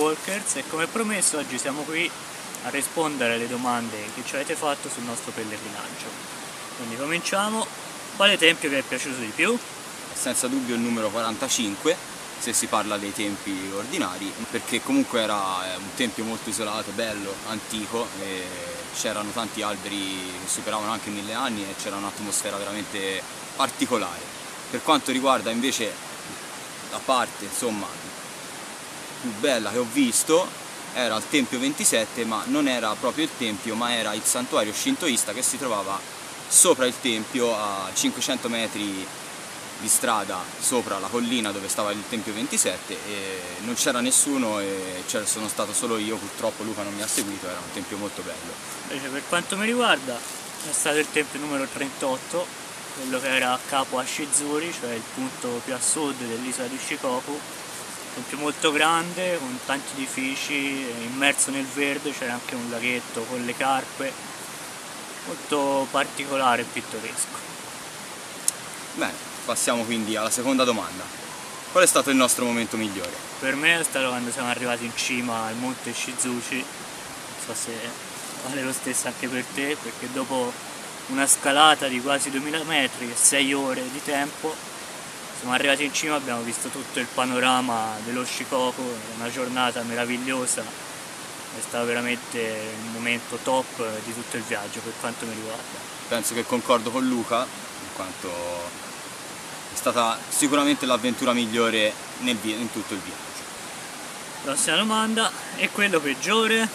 Walkers e come promesso oggi siamo qui a rispondere alle domande che ci avete fatto sul nostro pellegrinaggio. Quindi cominciamo. Quale tempio vi è piaciuto di più? Senza dubbio il numero 45, se si parla dei tempi ordinari, perché comunque era un tempio molto isolato, bello, antico, e c'erano tanti alberi che superavano anche 1000 anni e c'era un'atmosfera veramente particolare. Per quanto riguarda invece la parte insomma più bella che ho visto era il Tempio 27, ma non era proprio il tempio, ma era il santuario shintoista che si trovava sopra il tempio a 500 metri di strada sopra la collina dove stava il Tempio 27 e non c'era nessuno e sono stato solo io, purtroppo Luca non mi ha seguito, era un tempio molto bello. Invece per quanto mi riguarda è stato il tempio numero 38, quello che era a capo a Shizuri, cioè il punto più a sud dell'isola di Shikoku. Tempio molto grande, con tanti edifici, immerso nel verde, c'era anche un laghetto con le carpe, molto particolare e pittoresco. Bene, passiamo quindi alla seconda domanda. Qual è stato il nostro momento migliore? Per me è stato quando siamo arrivati in cima al monte Shizuchi, non so se vale lo stesso anche per te, perché dopo una scalata di quasi 2000 metri e 6 ore di tempo siamo arrivati in cima, abbiamo visto tutto il panorama dello Shikoku, una giornata meravigliosa, è stato veramente il momento top di tutto il viaggio per quanto mi riguarda. Penso che concordo con Luca, in quanto è stata sicuramente l'avventura migliore in tutto il viaggio. Prossima domanda, e quello peggiore?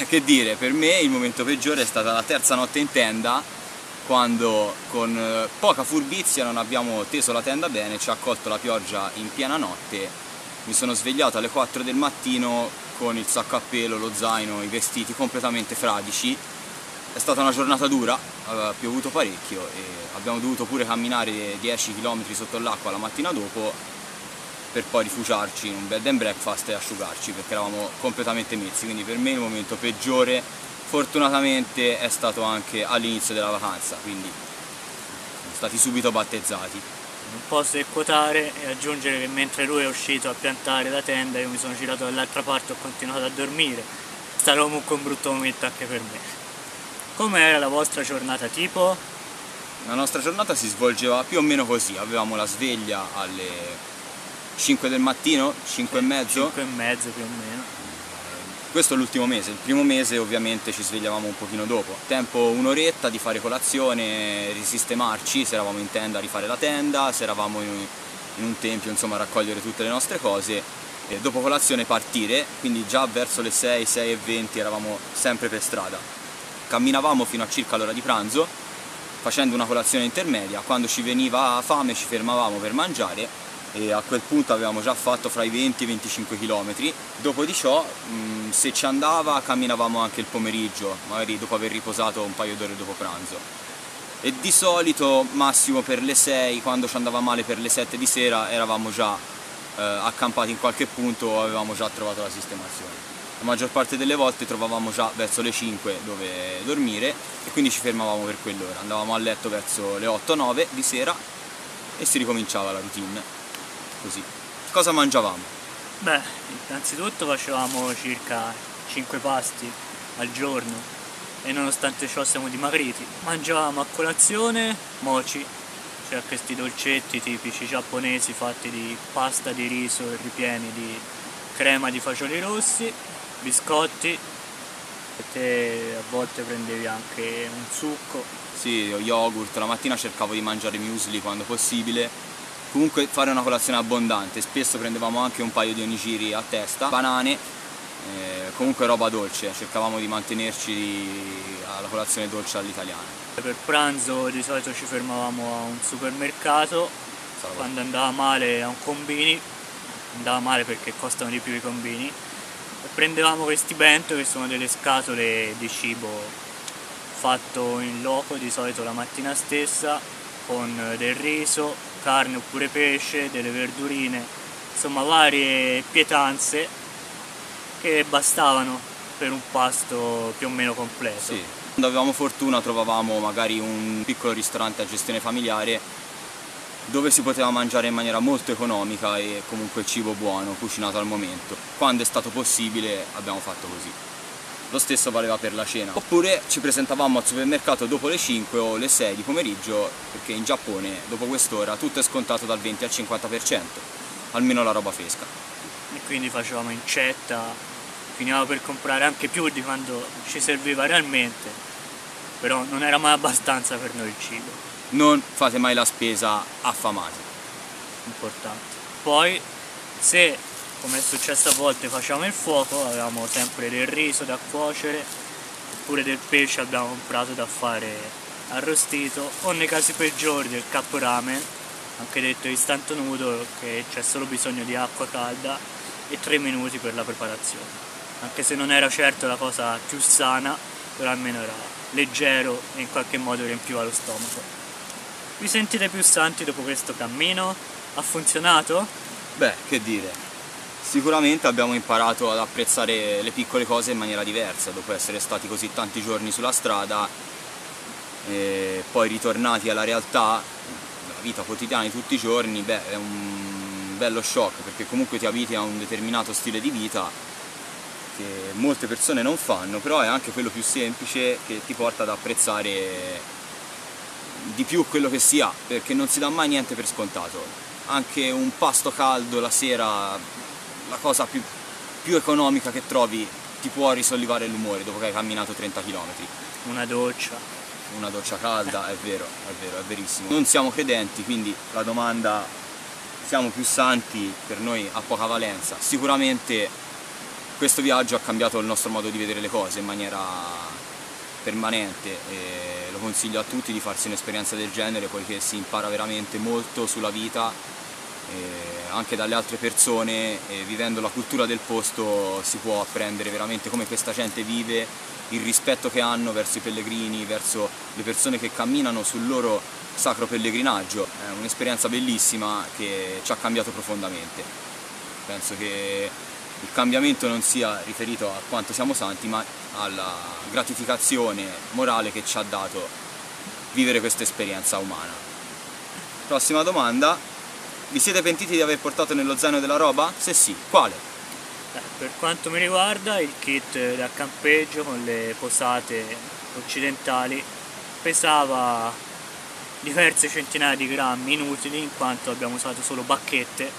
Che dire, per me il momento peggiore è stata la terza notte in tenda, quando con poca furbizia non abbiamo teso la tenda bene, ci ha colto la pioggia in piena notte, mi sono svegliato alle 4 del mattino con il sacco a pelo, lo zaino, i vestiti completamente fradici. È stata una giornata dura, aveva piovuto parecchio e abbiamo dovuto pure camminare 10 km sotto l'acqua la mattina dopo per poi rifugiarci in un bed and breakfast e asciugarci perché eravamo completamente mezzi, quindi per me il momento peggiore fortunatamente è stato anche all'inizio della vacanza, quindi siamo stati subito battezzati. Non posso quotare e aggiungere che mentre lui è uscito a piantare la tenda io mi sono girato dall'altra parte e ho continuato a dormire. È stato comunque un brutto momento anche per me. Com'era la vostra giornata tipo? La nostra giornata si svolgeva più o meno così, avevamo la sveglia alle 5 del mattino, 5 e mezzo. 5 e mezzo più o meno. Questo è l'ultimo mese, il primo mese ovviamente ci svegliavamo un pochino dopo. Tempo un'oretta di fare colazione, risistemarci, se eravamo in tenda a rifare la tenda, se eravamo in un tempio insomma a raccogliere tutte le nostre cose. E dopo colazione partire, quindi già verso le 6, 6 e 20 eravamo sempre per strada. Camminavamo fino a circa l'ora di pranzo, facendo una colazione intermedia, quando ci veniva fame ci fermavamo per mangiare e a quel punto avevamo già fatto fra i 20 e i 25 km. Dopo di ciò, se ci andava, camminavamo anche il pomeriggio, magari dopo aver riposato un paio d'ore dopo pranzo. E di solito, massimo per le 6, quando ci andava male per le 7 di sera, eravamo già accampati in qualche punto o avevamo già trovato la sistemazione. La maggior parte delle volte trovavamo già verso le 5 dove dormire e quindi ci fermavamo per quell'ora. Andavamo a letto verso le 8-9 di sera e si ricominciava la routine. Così. Cosa mangiavamo? Beh, innanzitutto facevamo circa 5 pasti al giorno e nonostante ciò siamo dimagriti. Mangiavamo a colazione mochi, cioè questi dolcetti tipici giapponesi fatti di pasta di riso e ripieni di crema di fagioli rossi, biscotti, e te a volte prendevi anche un succo. Sì, yogurt, la mattina cercavo di mangiare muesli quando possibile. Comunque fare una colazione abbondante, spesso prendevamo anche un paio di onigiri a testa, banane, comunque roba dolce, cercavamo di mantenerci alla colazione dolce all'italiana. Per pranzo di solito ci fermavamo a un supermercato, quando andava male a un combini, andava male perché costano di più i combini, e prendevamo questi bento che sono delle scatole di cibo fatto in loco di solito la mattina stessa, con del riso, carne oppure pesce, delle verdurine, insomma varie pietanze che bastavano per un pasto più o meno completo. Sì. Quando avevamo fortuna trovavamo magari un piccolo ristorante a gestione familiare dove si poteva mangiare in maniera molto economica e comunque cibo buono, cucinato al momento. Quando è stato possibile abbiamo fatto così. Lo stesso valeva per la cena. Oppure ci presentavamo al supermercato dopo le 5 o le 6 di pomeriggio, perché in Giappone dopo quest'ora tutto è scontato dal 20 al 50%, almeno la roba fresca. E quindi facevamo incetta, finivamo per comprare anche più di quando ci serviva realmente, però non era mai abbastanza per noi il cibo. Non fate mai la spesa affamati. Importante. Poi, se come è successo a volte facciamo il fuoco, avevamo sempre del riso da cuocere, oppure del pesce abbiamo comprato da fare arrostito, o nei casi peggiori del cup ramen, anche detto instant noodle, che c'è solo bisogno di acqua calda e 3 minuti per la preparazione. Anche se non era certo la cosa più sana, però almeno era leggero e in qualche modo riempiva lo stomaco. Vi sentite più santi dopo questo cammino? Ha funzionato? Beh, che dire, sicuramente abbiamo imparato ad apprezzare le piccole cose in maniera diversa dopo essere stati così tanti giorni sulla strada e poi ritornati alla realtà, alla vita quotidiana di tutti i giorni. Beh, è un bello shock, perché comunque ti abiti a un determinato stile di vita che molte persone non fanno, però è anche quello più semplice che ti porta ad apprezzare di più quello che si ha, perché non si dà mai niente per scontato. Anche un pasto caldo la sera, la cosa più economica che trovi, ti può risollevare l'umore dopo che hai camminato 30 km. Una doccia. Una doccia calda, è vero, è verissimo. Non siamo credenti, quindi la domanda siamo più santi per noi ha poca valenza. Sicuramente questo viaggio ha cambiato il nostro modo di vedere le cose in maniera permanente e lo consiglio a tutti di farsi un'esperienza del genere, poiché si impara veramente molto sulla vita anche dalle altre persone, e vivendo la cultura del posto si può apprendere veramente come questa gente vive, il rispetto che hanno verso i pellegrini, verso le persone che camminano sul loro sacro pellegrinaggio. È un'esperienza bellissima che ci ha cambiato profondamente. Penso che il cambiamento non sia riferito a quanto siamo santi, ma alla gratificazione morale che ci ha dato vivere questa esperienza umana. Prossima domanda: vi siete pentiti di aver portato nello zaino della roba? Se sì, quale? Per quanto mi riguarda, il kit da campeggio con le posate occidentali pesava diverse centinaia di grammi inutili, in quanto abbiamo usato solo bacchette,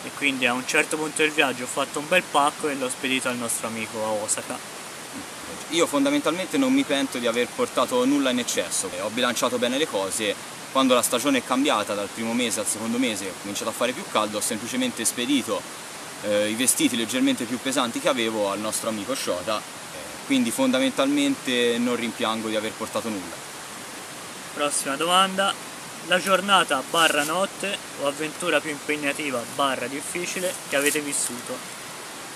e quindi a un certo punto del viaggio ho fatto un bel pacco e l'ho spedito al nostro amico a Osaka. Io fondamentalmente non mi pento di aver portato nulla in eccesso, ho bilanciato bene le cose. Quando la stagione è cambiata dal primo mese al secondo mese, ho cominciato a fare più caldo, ho semplicemente spedito i vestiti leggermente più pesanti che avevo al nostro amico Shota, quindi fondamentalmente non rimpiango di aver portato nulla. Prossima domanda: la giornata barra notte o avventura più impegnativa barra difficile che avete vissuto?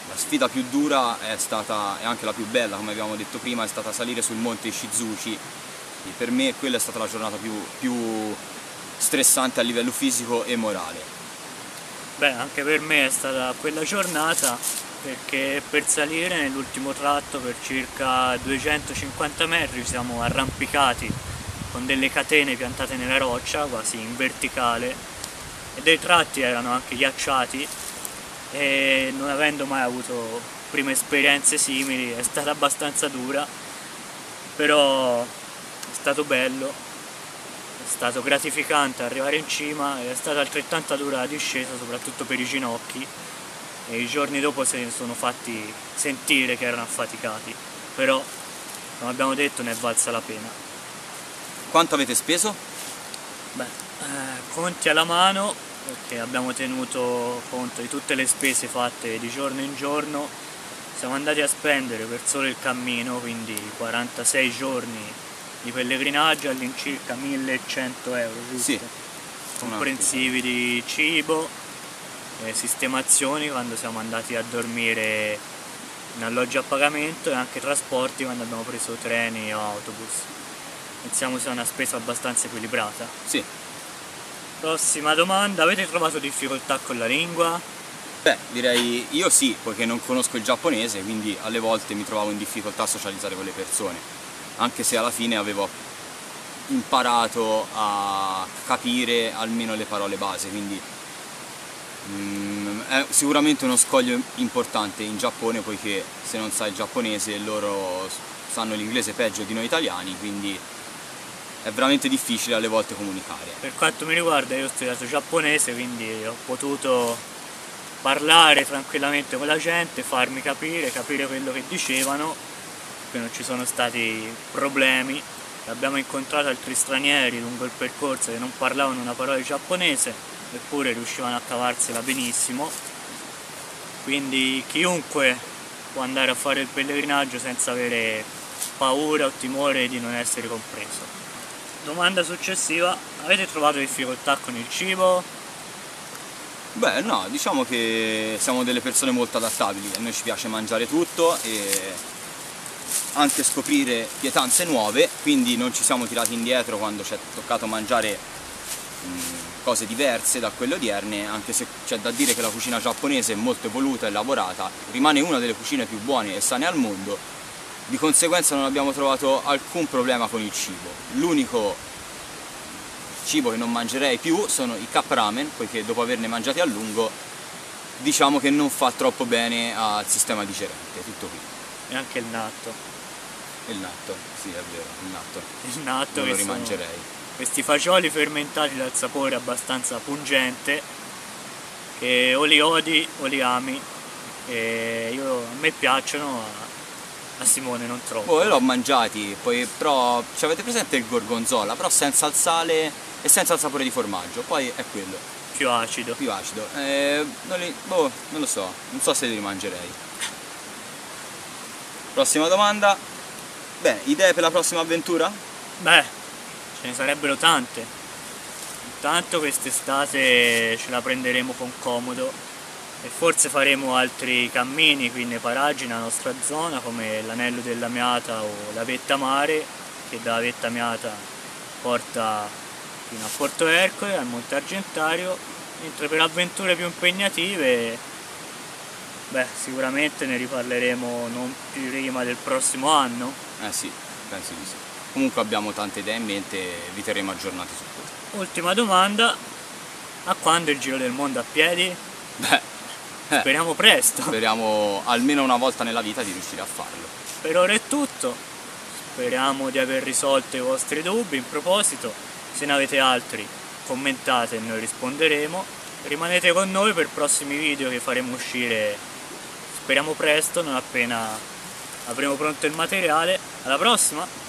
La sfida più dura è stata, e anche la più bella, come abbiamo detto prima, è stata salire sul monte Shizuchi. Per me quella è stata la giornata più stressante a livello fisico e morale. Beh, anche per me è stata quella giornata, perché per salire nell'ultimo tratto per circa 250 metri ci siamo arrampicati con delle catene piantate nella roccia, quasi in verticale, e dei tratti erano anche ghiacciati, e non avendo mai avuto prime esperienze simili è stata abbastanza dura, però è stato bello, è stato gratificante arrivare in cima, e è stata altrettanto dura la discesa, soprattutto per i ginocchi, e i giorni dopo se ne sono fatti sentire che erano affaticati, però come abbiamo detto ne è valsa la pena. Quanto avete speso? Beh, conti alla mano, perché abbiamo tenuto conto di tutte le spese fatte di giorno in giorno. Siamo andati a spendere per solo il cammino, quindi 46 giorni di pellegrinaggio, all'incirca 1100 euro, giusto? Sì. Comprensivi di cibo, sistemazioni quando siamo andati a dormire in alloggi a pagamento, e anche trasporti quando abbiamo preso treni o autobus. Pensiamo sia una spesa abbastanza equilibrata. Sì. Prossima domanda: avete trovato difficoltà con la lingua? Beh, direi io sì, poiché non conosco il giapponese, quindi alle volte mi trovavo in difficoltà a socializzare con le persone, anche se alla fine avevo imparato a capire almeno le parole base, quindi è sicuramente uno scoglio importante in Giappone, poiché se non sai il giapponese loro sanno l'inglese peggio di noi italiani, quindi è veramente difficile alle volte comunicare. Per quanto mi riguarda, io ho studiato giapponese, quindi ho potuto parlare tranquillamente con la gente, farmi capire quello che dicevano, che non ci sono stati problemi. Abbiamo incontrato altri stranieri lungo il percorso che non parlavano una parola di giapponese, eppure riuscivano a cavarsela benissimo, quindi chiunque può andare a fare il pellegrinaggio senza avere paura o timore di non essere compreso. Domanda successiva: avete trovato difficoltà con il cibo? Beh no, diciamo che siamo delle persone molto adattabili, a noi ci piace mangiare tutto e anche scoprire pietanze nuove, quindi non ci siamo tirati indietro quando ci è toccato mangiare cose diverse da quelle odierne, anche se c'è da dire che la cucina giapponese è molto evoluta e lavorata, rimane una delle cucine più buone e sane al mondo, di conseguenza non abbiamo trovato alcun problema con il cibo. L'unico cibo che non mangerei più sono i cup ramen, poiché dopo averne mangiati a lungo diciamo che non fa troppo bene al sistema digerente, tutto qui. E anche il natto. Il natto, sì è vero, il natto. Il natto Non che lo rimangerei. questi fagioli fermentati dal sapore abbastanza pungente, che o li odi o li ami, e a me piacciono, a Simone non troppo. Io l'ho mangiati, poi però avete presente il gorgonzola, però senza il sale e senza il sapore di formaggio, poi è quello, Più acido. più acido. Non lo so, non so se li mangerei. Prossima domanda. Bene, idee per la prossima avventura? Beh, ce ne sarebbero tante. Intanto quest'estate ce la prenderemo con comodo e forse faremo altri cammini qui nei paraggi nella nostra zona, come l'Anello della Meata o la Vetta Mare, che dalla Vetta Meata porta fino a Porto Ercole, al Monte Argentario, mentre per avventure più impegnative, beh, sicuramente ne riparleremo non più prima del prossimo anno. Sì, penso di sì. Comunque abbiamo tante idee in mente e vi terremo aggiornati su questo. Ultima domanda: a quando il giro del mondo a piedi? Speriamo presto. Speriamo almeno una volta nella vita di riuscire a farlo. Per ora è tutto, speriamo di aver risolto i vostri dubbi. In proposito, se ne avete altri commentate e noi risponderemo. Rimanete con noi per prossimi video che faremo uscire, speriamo presto, non appena avremo pronto il materiale. Alla prossima!